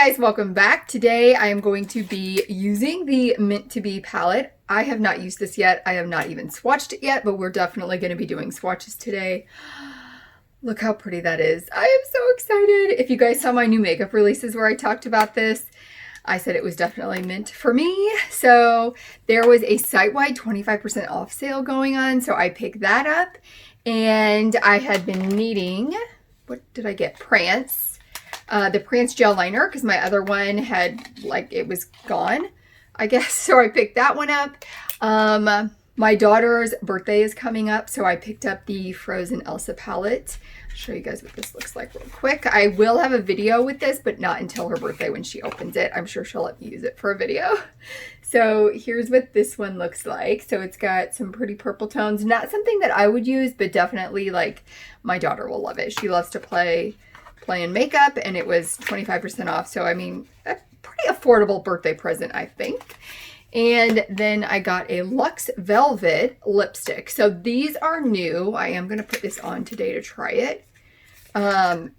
guys, welcome back. Today I am going to be using the Mint to Be palette. I have not used this yet. I have not even swatched it yet, but we're definitely going to be doing swatches today. Look how pretty that is. I am so excited. If you guys saw my new makeup releases where I talked about this, I said it was definitely meant for me. So there was a site-wide 25% off sale going on, so I picked that up. And I had been needing, what did I get? Prance. The Prance gel liner, because my other one had, it was gone, I guess. So I picked that one up. My daughter's birthday is coming up, so I picked up the Frozen Elsa palette. I'll show you guys what this looks like real quick. I will have a video with this, but not until her birthday when she opens it. I'm sure she'll let me use it for a video. So here's what this one looks like. So it's got some pretty purple tones. Not something that I would use, but definitely my daughter will love it. She loves to play in makeup, and it was 25% off. So I mean, a pretty affordable birthday present, I think. And then I got a Luxe Velvet lipstick. So these are new. I am going to put this on today to try it.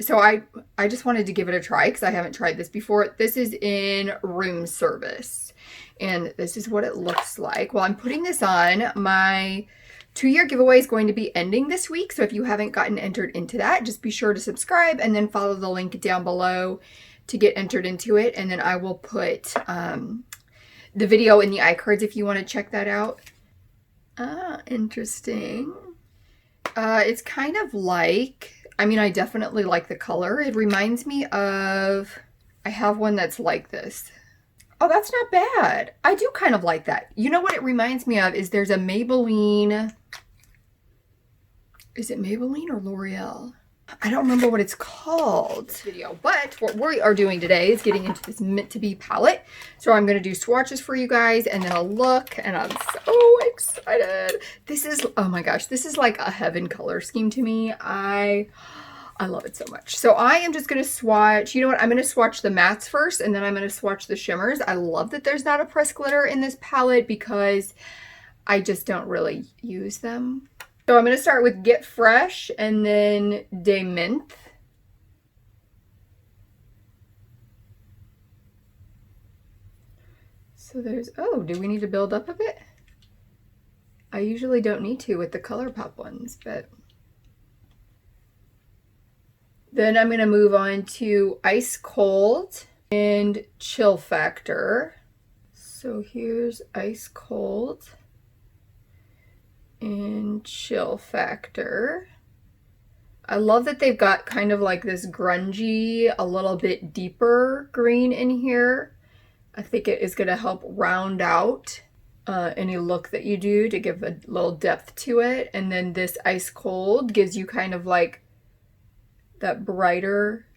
So I just wanted to give it a try because I haven't tried this before. This is in room service, and this is what it looks like. Well, I'm putting this on. My 2-year giveaway is going to be ending this week, so if you haven't gotten entered into that, just be sure to subscribe and then follow the link down below to get entered into it. And then I will put the video in the iCards if you want to check that out. Interesting. It's kind of like, I definitely like the color. It reminds me of, I have one that's like this. Oh, that's not bad. I do kind of like that. You know what it reminds me of is there's a Maybelline. Is it Maybelline or L'Oreal? I don't remember what it's called. This video, but what we are doing today is getting into this Mint to Be palette. So I'm going to do swatches for you guys and then a look, and I'm so excited. This is, oh my gosh, this is like a heaven color scheme to me. I love it so much. So I am just going to swatch, you know what, I'm going to swatch the mattes first, and then I'm going to swatch the shimmers. I love that there's not a pressed glitter in this palette because I just don't really use them. So I'm going to start with Get Fresh and then De Mint. So there's, oh, do we need to build up a bit? I usually don't need to with the Colourpop ones, but then I'm going to move on to Ice Cold and Chill Factor. So here's Ice Cold and Chill Factor. I love that they've got kind of like this grungy, a little bit deeper green in here. I think it is going to help round out any look that you do to give a little depth to it. And then this Ice Cold gives you kind of like that brighter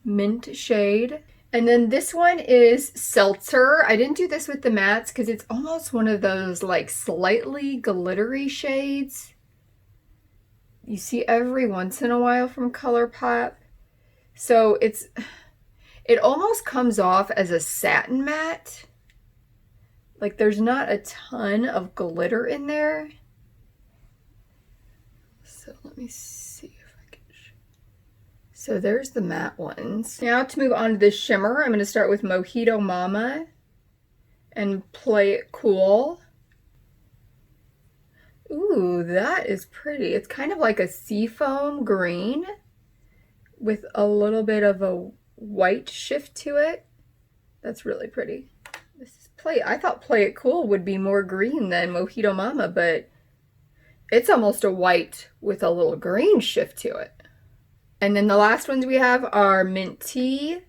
mint shade. And then this one is Seltzer. I didn't do this with the mattes because it's almost one of those like slightly glittery shades you see every once in a while from Colourpop. So it almost comes off as a satin matte. Like there's not a ton of glitter in there. So let me see. So there's the matte ones. Now to move on to the shimmer, I'm going to start with Mojito Mama and Play It Cool. Ooh, that is pretty. It's kind of like a seafoam green with a little bit of a white shift to it. That's really pretty. This is I thought Play It Cool would be more green than Mojito Mama, but it's almost a white with a little green shift to it. And then the last ones we have are Mint Tea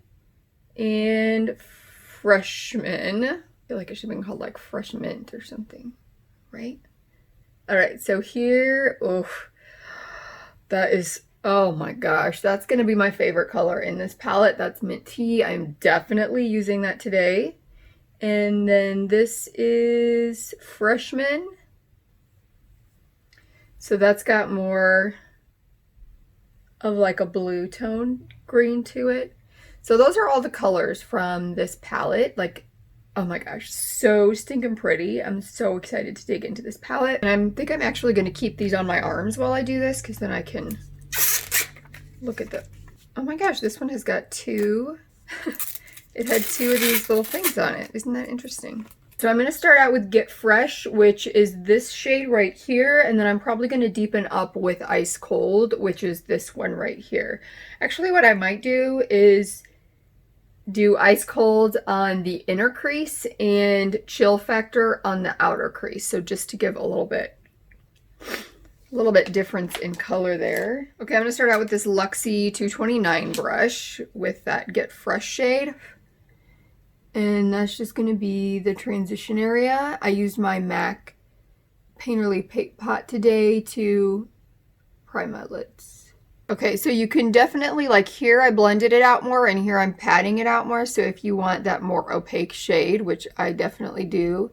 and Freshman. I feel like it should have been called like Fresh Mint or something, right? All right, so here, oh, that is, oh my gosh, that's going to be my favorite color in this palette. That's Mint Tea. I'm definitely using that today. And then this is Freshman. So that's got more of like a blue tone green to it. So those are all the colors from this palette. Like, oh my gosh, so stinking pretty. I'm so excited to dig into this palette. And I think I'm actually going to keep these on my arms while I do this, because then I can look at the, oh my gosh, this one has got two it had two of these little things on it. Isn't that interesting? So I'm going to start out with Get Fresh, which is this shade right here, and then I'm probably going to deepen up with Ice Cold, which is this one right here. Actually, what I might do is do Ice Cold on the inner crease and Chill Factor on the outer crease. So just to give a little bit difference in color there. Okay, I'm going to start out with this Luxie 229 brush with that Get Fresh shade. And that's just going to be the transition area. I used my MAC Painterly Paint Pot today to prime my lids. Okay, so you can definitely, like here I blended it out more and here I'm patting it out more. So if you want that more opaque shade, which I definitely do,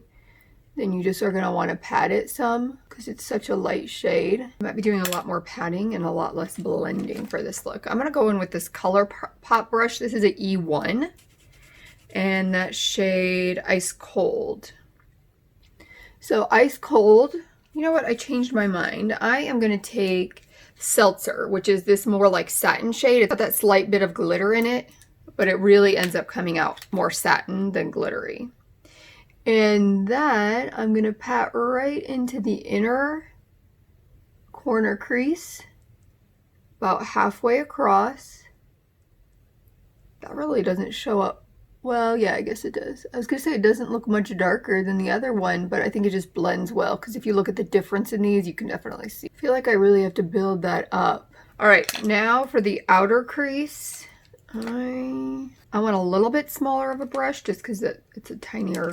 then you just are going to want to pat it some because it's such a light shade. I might be doing a lot more patting and a lot less blending for this look. I'm going to go in with this Colourpop brush. This is an E1. And that shade Ice Cold. So Ice Cold, you know what? I changed my mind. I am going to take Seltzer, which is this more like satin shade. It's got that slight bit of glitter in it, but it really ends up coming out more satin than glittery. And that I'm going to pat right into the inner corner crease, about halfway across. That really doesn't show up. Well, yeah, I guess it does. I was going to say it doesn't look much darker than the other one, but I think it just blends well because if you look at the difference in these, you can definitely see. I feel like I really have to build that up. All right, now for the outer crease, I want a little bit smaller of a brush just because it's a tinier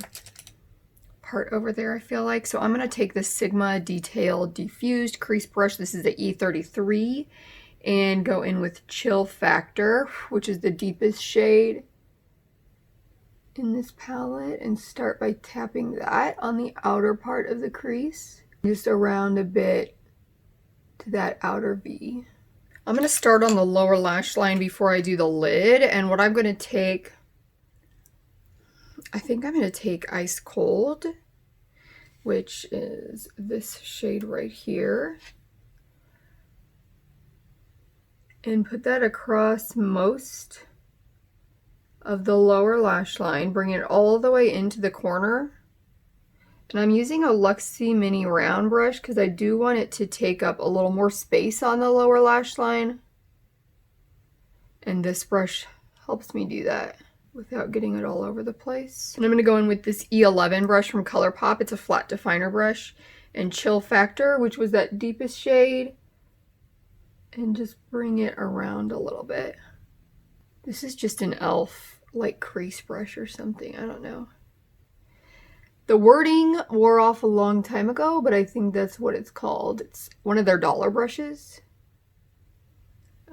part over there, I feel like. So I'm going to take the Sigma Detail Diffused Crease Brush. This is the E33 and go in with Chill Factor, which is the deepest shade in this palette, and start by tapping that on the outer part of the crease, just around a bit to that outer V. I'm going to start on the lower lash line before I do the lid, and what I'm going to take, I think I'm going to take Ice Cold, which is this shade right here, and put that across most of the lower lash line, bring it all the way into the corner. And I'm using a Luxie mini round brush because I do want it to take up a little more space on the lower lash line. And this brush helps me do that without getting it all over the place. And I'm going to go in with this E11 brush from Colourpop. It's a flat definer brush. And Chill Factor, which was that deepest shade. And just bring it around a little bit. This is just an e.l.f. like crease brush or something. I don't know. The wording wore off a long time ago, but I think that's what it's called. It's one of their dollar brushes.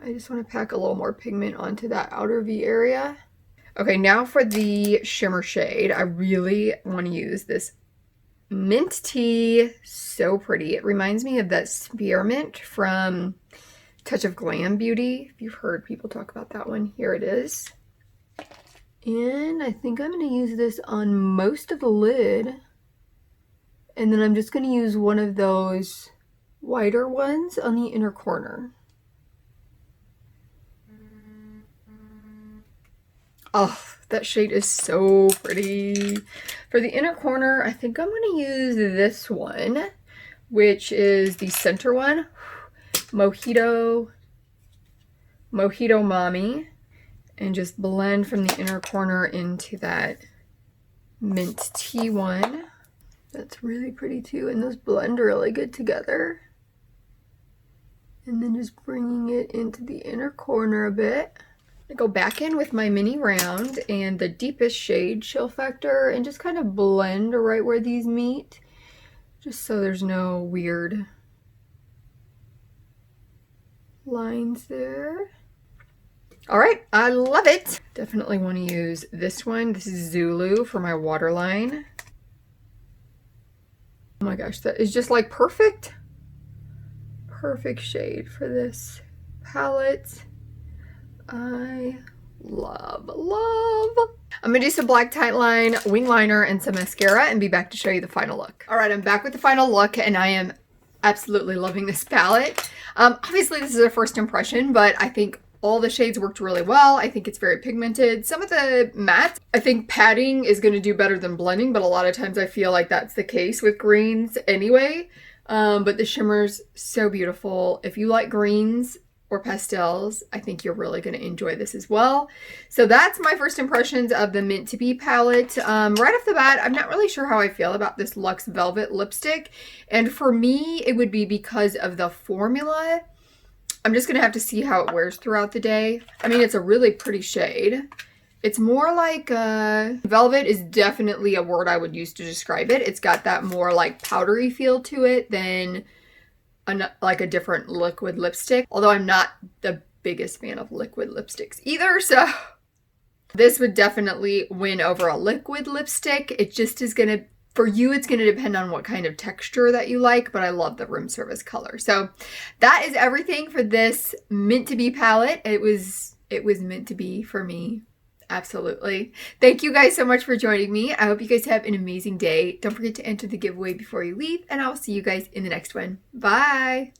I just want to pack a little more pigment onto that outer V area. Okay, now for the shimmer shade. I really want to use this Mint Tea. So pretty. It reminds me of that Spearmint from Touch of Glam Beauty. If you've heard people talk about that one, here it is. And I think I'm going to use this on most of the lid. And then I'm just going to use one of those whiter ones on the inner corner. Oh, that shade is so pretty. For the inner corner, I think I'm going to use this one, which is the center one. Mojito Mommy, and just blend from the inner corner into that Mint Tea one. That's really pretty too, and those blend really good together. And then just bringing it into the inner corner a bit. I go back in with my mini round and the deepest shade, Chill Factor, and just kind of blend right where these meet, just so there's no weird lines there. All right, I love it. Definitely want to use this one. This is Zulu for my waterline. Oh my gosh, that is just like perfect. Perfect shade for this palette. I love. I'm gonna do some black tight line, wing liner, and some mascara and be back to show you the final look. All right, I'm back with the final look and I am absolutely loving this palette. Obviously this is a first impression, but I think All the shades worked really well. I think it's very pigmented. Some of the mattes, I think padding is going to do better than blending, but a lot of times I feel like that's the case with greens anyway. But the shimmer's so beautiful. If you like greens or pastels, I think you're really going to enjoy this as well. So that's my first impressions of the Mint to Be palette. Right off the bat, I'm not really sure how I feel about this Luxe Velvet lipstick. And for me, it would be because of the formula. I'm just going to have to see how it wears throughout the day. I mean, it's a really pretty shade. It's more like velvet is definitely a word I would use to describe it. It's got that more like powdery feel to it than like a different liquid lipstick. Although I'm not the biggest fan of liquid lipsticks either, so this would definitely win over a liquid lipstick. It just is going to, for you, it's going to depend on what kind of texture that you like, but I love the room service color. So that is everything for this Mint to Be palette. It was meant to be for me. Absolutely. Thank you guys so much for joining me. I hope you guys have an amazing day. Don't forget to enter the giveaway before you leave, and I'll see you guys in the next one. Bye.